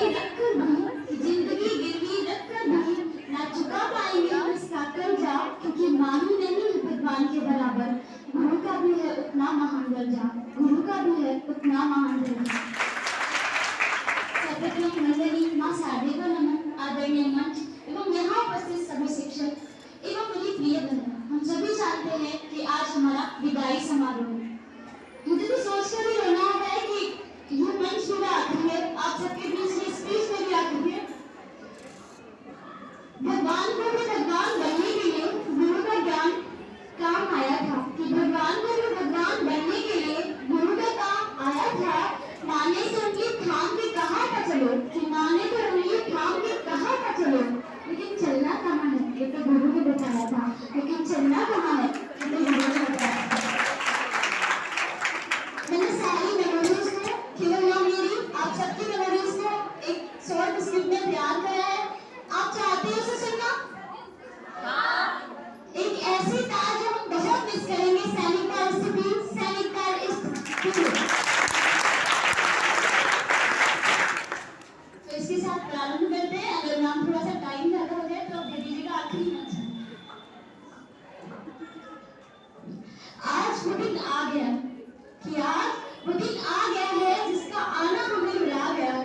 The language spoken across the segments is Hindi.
रख कर भी, जिंदगी गिरवी रख कर भी ना चुका पाएंगे हम इसका कर्जा, क्योंकि मानी नहीं है भगवान के बराबर। गुरु का भी है उतना महान दर्जा, गुरु का भी है उतना महान दर्जा। सर्वप्रथम मंडली मां शारदे को नमन। आदरणीय मंच एवं यहाँ उपस्थित सभी शिक्षक एवं मेरी प्रिय बहन, हम सभी जानते हैं कि आज हमारा विदाई समारोह है। मुझे तो सोचकर भी रोना आता है कि ये मंच मेरा आखिरी है, आप सबके बीच में स्पीच मेरी आखिरी है। भगवान को भी भगवान बनने के लिए गुरु का ज्ञान काम आया था, कि भगवान को भी भगवान बनने के लिए गुरु का काम आया था। माने से उनकी थाम के कहा था चलो, कि माने तो उनकी थाम के कहा था चलो, लेकिन चलना कहाँ है ये तो गुरु ने बताया था, लेकिन चलना कहाँ है ये तो गुरु ने बताया था। मैंने सारी मेमोरीज को, केवल ना मेरी, आप सबकी मेमोरीज को एक शॉर्ट स्क्रिप्ट में तैयार करा है। आप चाहते हो उसे सुनना? एक ऐसी तार जो हम बहुत मिस करेंगे, सैनिक का स्थिति, सैनिक का स्थिति। तो इसके साथ प्रारंभ करते हैं। अगर नाम थोड़ा सा टाइम ज्यादा हो जाए तो आप दे दीजिएगा आखिरी मंच। आज वो दिन आ गया, कि आज वो दिन आ गया है जिसका आना हमें रुला गया।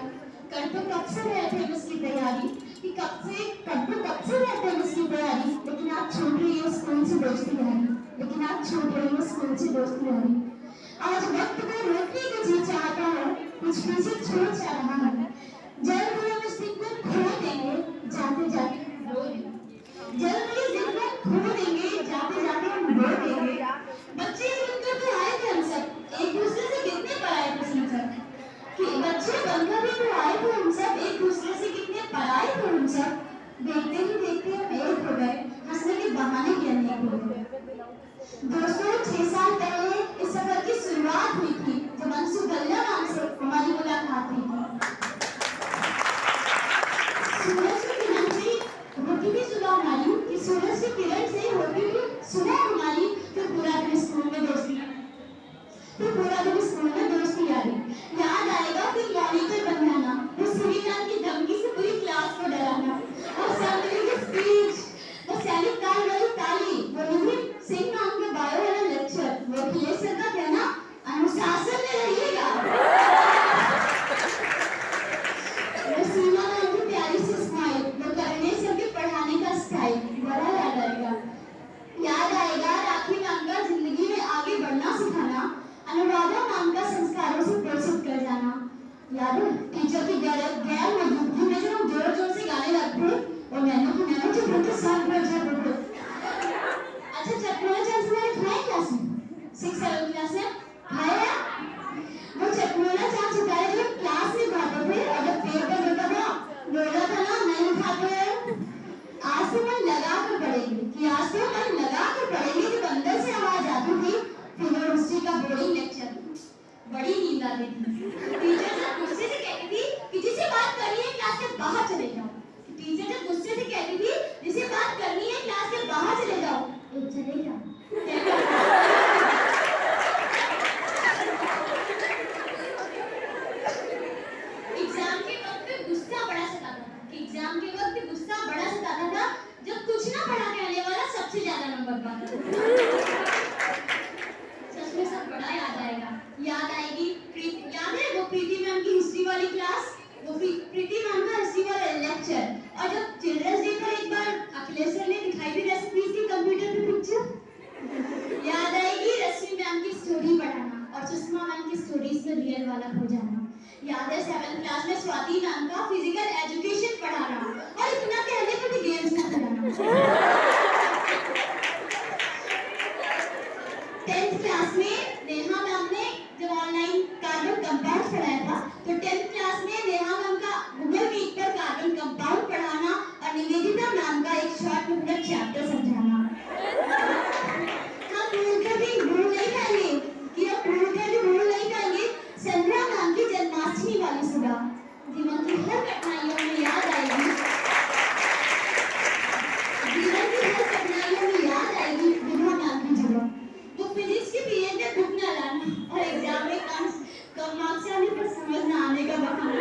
कर तो कब से रहे थे उसकी तैयारी, कि कब से रहते हैं उसकी तैयारी, लेकिन आप छूट रही है स्कूल से दोस्ती यारी, लेकिन आप छूट रही है स्कूल से दोस्ती यारी। आज वक्त को रोकने को जी चाहता है, कुछ पीछे छोड़ जा रहा है। जल्द ही हम इस दिन को खो देंगे, जाते जाते रो देंगे। जल्द ही इस दिन को खो देंगे, जाते जाते हम रो देंगे। बच्चे बनकर तो आए थे हम सब, एक दूसरे से कितने पराए थे हम सब, कि बच्चे बनकर भी तो आए थे हम सब, एक दूसरे से कितने पराए थे हम सब। देखते ही देखते हम एक हो गए, हंसने के बहाने भी अनेक हो गए। दोस्तों 6 साल पहले इस सफर की शुरुआत हुई थी, जब अंशु गल्ला नाम से हमारी मुलाकात हुई थी। सूरज की किरण से होती थी सुबह हमारी, कि सूरज की किरण से होती थी सुबह हमारी। फिर पूरा दिन स्कूल में दोस्ती, फिर पूरा दिन स्कूल में दोस्ती यारी। याद आएगा फिर मॉनिटर बन जाना, फिर श्रीकांत की धमकी से पूरी क्लास को डराना, और असेंबली की स्पीच, वो सैनिक काल वाली ताली, वो नितिन सिंह नाम के बायो वाला लेक्चर, वो अखिलेश सर का कहना अनुशासन में रहिएगा, वो सीमा नाम की प्यारी सी स्माइल, वो करने सर के पढ़ाने का स्टाइल, बड़ा याद आएगा। याद आएगा राखी मैम का जिंदगी में आगे बढ़ना सिखाना, अनुराधा मैम का संस्कारों से प्रोत्साहित कर जाना। याद है टीचर की गैर मौजूदगी में जब हम जोर जोर से गाने लगते, और मैंने जो बोलते सब बढ़ जाते। अच्छा चटमोला चांस मैंने खाया क्लास में, 6-7 क्लास में खाया। वो चटमोला चांस उतारे जो क्लास में खाते थे, और जब पेपर होता था बोला था ना नहीं खाते। आज से मन लगा कर पढ़ेंगे, कि आज से मन लगा कर पढ़ेंगे। जब अंदर से आवाज आती थी फिर हिस्ट्री का बोर्डिंग लेक्चर, बड़ी नींद आती थी। टीचर जब गुस्से से कहती थी कि जिसे बात करनी है क्लास के बाहर चले जाओ, टीचर जब गुस्से से कहती थी जिसे बात करनी है क्लास के बाहर चले जाओ, तो चले जाओ। एग्जाम के वक्त पे गुस्सा बड़ा सताता था, कि एग्जाम के वक्त गुस्सा बड़ा सताता था, जब कुछ ना पढ़ा के आने वाला सबसे ज्यादा नंबर पाता था। सच में सब बड़ा याद आएगा। याद आएगी याद है वो प्रीति मैम की हिस्ट्री वाली क्लास, वो प्रीति मैम का हिस्ट्री वाला लेक्चर, और जब चिल्ड्रंस डे पर एक बार अखिलेश सर ने दिखाई दी रेसिपीज की कंप्यूटर पे पिक्चर। याद आएगी रश्मि मैम की स्टोरी पढ़ाना, और सुषमा मैम की स्टोरीज में रियल वाला खो जाना। याद है 7th क्लास में स्वाति मैम का फिजिकल एजुकेशन पढ़ाना, और इतना कहने पर भी गेम्स ना कराना। 10th क्लास में नेहा मैम ने जब ऑनलाइन कार्बन कंपाउंड पढ़ाया था, तो 10th क्लास में नेहा मैम का गूगल मीट पर कार्बन कंपाउंड पढ़ाना, और निवेदिता मैम का एक शॉर्ट में पूरा चैप्टर समझाना। हम भूलकर भी भूल नहीं पाएंगे, कि हम भूलकर भी भूल नहीं पाएंगे संध्या मैम की जन्माष्टमी वाली सुबह। जीवन की हर कठिनाइयों में याद आएगी, जीवन की हर कठिनाइयों में याद आएगी विभा मैम की जगह। वो फिजिक्स के पीरियड में बुक न लाना, और एग्जाम में कम मार्क्स आने पर समझ न आने का बहाना।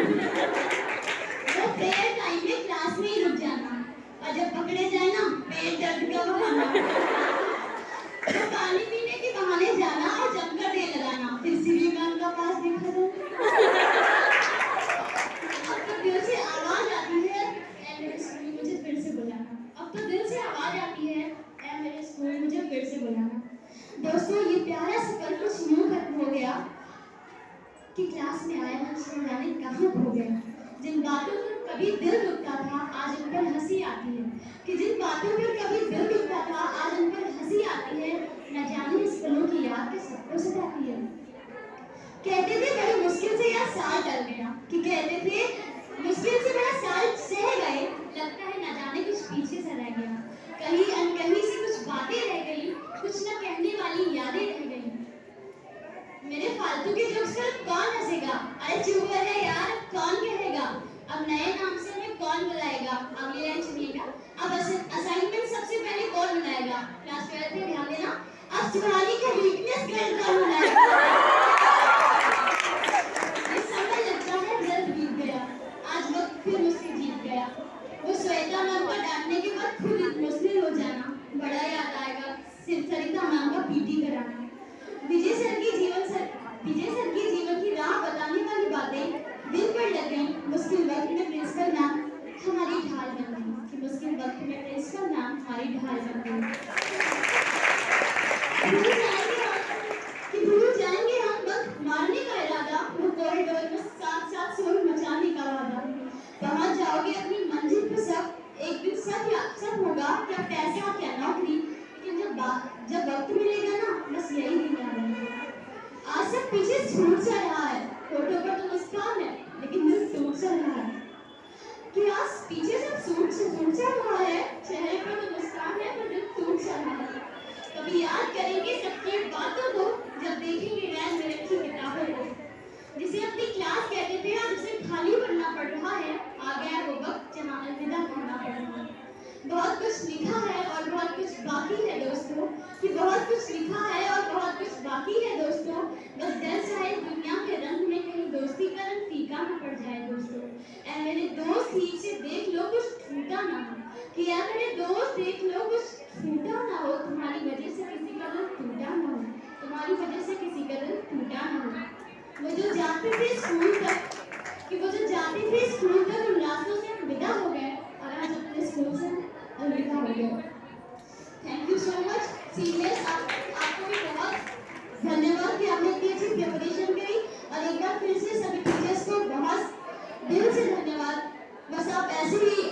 बातों पर कभी दिल दुखता था आज उन पर हंसी आती है, कि जिन बातों पर कभी दिल दुखता था आज उन पर हंसी आती है। न जाने इस पलों की याद के सबको सताती है। कहते थे बड़ी मुश्किल से यह साल टल गया, कि कहते थे मुश्किल से बड़ा साल सह गए, लगता है न जाने कुछ पीछे से रह गया। कहीं अनकहीं से कुछ बातें रह गई, कुछ न कहने वाली यादें रह गई। मेरे फालतू के जोक्स पर कौन हंसेगा? अरे चुप कर जा यार, कौन कहेगा? अब नए नाम से हमें कौन बुलाएगा? अगली लाइन सुनिएगा। अब असाइनमेंट सबसे पहले कौन बनाएगा? क्लास 12 में ध्यान देना। अब सुहानी का वीकनेस गर्ल कौन बनाएगा? ये समय लगता है जल्द बीत गया, आज वक्त फिर मुझसे जीत गया। वो श्वेता मैम को डांटने के बाद खुद इमोशनल हो जाना, बड़ा याद आएगा सरिता मैम का पीटी कराना। विजय सर की जीवन की राह बताने वाली बातें दिल पर लग गई। मुश्किल वक्त में प्रिंसिपल मैम हमारी ढाल बन गई, कि मुश्किल वक्त में प्रिंसिपल मैम हमारी ढाल बन गई। भूल जाएंगे हम वक्त मारने का इरादा, वो कॉरिडोर में साथ साथ शोर मचाने का वादा। पहुंच जाओगे अपनी मंजिल पर सब, एक दिन सब होगा क्या पैसा क्या नौकरी, लेकिन जब वक्त मिलेगा ना बस यही दिन याद रहेगा। आज सब पीछे छूट सा रहा है, फोटो पर तो मुस्कान है लेकिन दिल टूट सा रहा है। कि आज पीछे सब छूट सा रहा है, चेहरे पर तो मुस्कान है पर दिल टूट सा रहा है। कभी याद करेंगे सबकी बातों को, जब देखेंगे रैन में रखी किताबों को। जिसे अपनी क्लास कहते थे आज उसे खाली पढ़ना पड़ रहा है। आ गया वो वक्त जहाँ अलविदा कहना पड़ रहा है। बहुत कुछ लिखा है और बहुत कुछ बाकी है दोस्तों, कि बहुत कुछ लिखा है और बहुत कुछ बाकी है दोस्तों। बस डर चाहे दुनिया के रंग में कहीं दोस्ती का रंग फीका न पड़ जाए दोस्तों। ऐ मेरे दोस्त ठीक से देख लो कुछ टूटा ना हो, कि ऐ मेरे दोस्त देख लो कुछ टूटा ना हो। तुम्हारी वजह से किसी का दिल टूटा ना हो, तुम्हारी वजह से किसी का दिल टूटा ना हो। वो जो जाते थे स्कूल तक उन रास्तों से हम विदा हो गए, और आज अपने स्कूल से अलविदा हो गए। Thank you so much seniors, आपको भी बहुत धन्यवाद कि आपने इतनी अच्छी प्रिपरेशन करी। और एक बार फिर से सभी टीचर्स को बहुत दिल से धन्यवाद। बस आप ऐसे ही